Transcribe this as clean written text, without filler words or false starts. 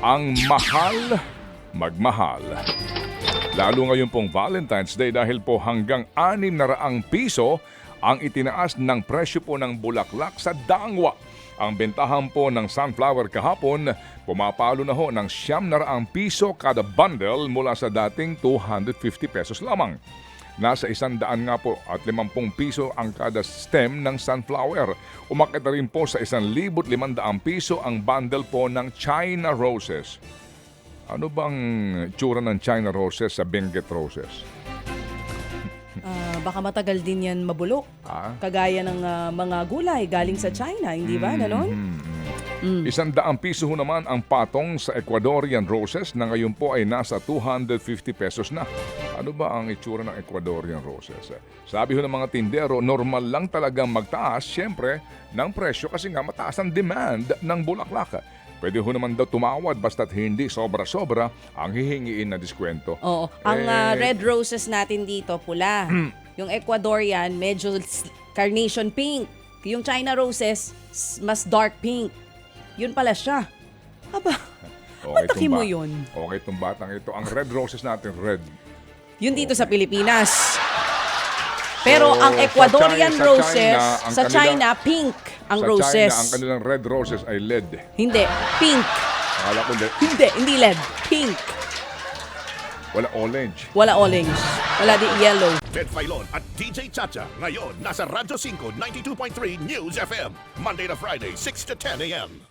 ang mahal magmahal. Lalo ngayon pong Valentine's Day dahil po hanggang 600 piso ang itinaas ng presyo po ng bulaklak sa Dangwa. Ang bentahan po ng sunflower kahapon, pumapalo na ho ng 900 piso kada bundle mula sa dating 250 pesos lamang. Nasa 100 nga po at 50 piso ang kada stem ng sunflower. Umakit na rin po sa 1,500 piso ang bundle po ng China roses. Ano bang tsura ng China roses sa Benguet roses? Baka matagal din yan mabulok. Kagaya ng mga gulay galing sa China, hindi ba? Ganon? 100 piso ho naman ang patong sa Ecuadorian roses na ngayon po ay nasa 250 pesos na. Ano ba ang itsura ng Ecuadorian roses? Sabi ho ng mga tindero, normal lang talagang magtaas, syempre, ng presyo kasi nga mataas ang demand ng bulaklak. Pwede ho naman daw tumawad basta't hindi sobra-sobra ang hihingiin na diskwento. Oo. Ang red roses natin dito, pula. Yung Ecuadorian, medyo carnation pink. Yung China roses, mas dark pink. Yun pala siya. Aba, mataki mo yun. Okay, itong batang ito. Ang red roses natin, red. Yun dito sa Pilipinas. Pero ang Ecuadorian roses, sa China, pink ang roses. Sa China, ang kanilang red roses ay LED. Hindi, pink. Akala ko LED. Hindi LED. Pink. Wala orange. Wala orange. Wala di yellow. Ted Filon at DJ Chacha. Ngayon, nasa Radyo 5, 92.3 News FM. Monday to Friday, 6 to 10 a.m.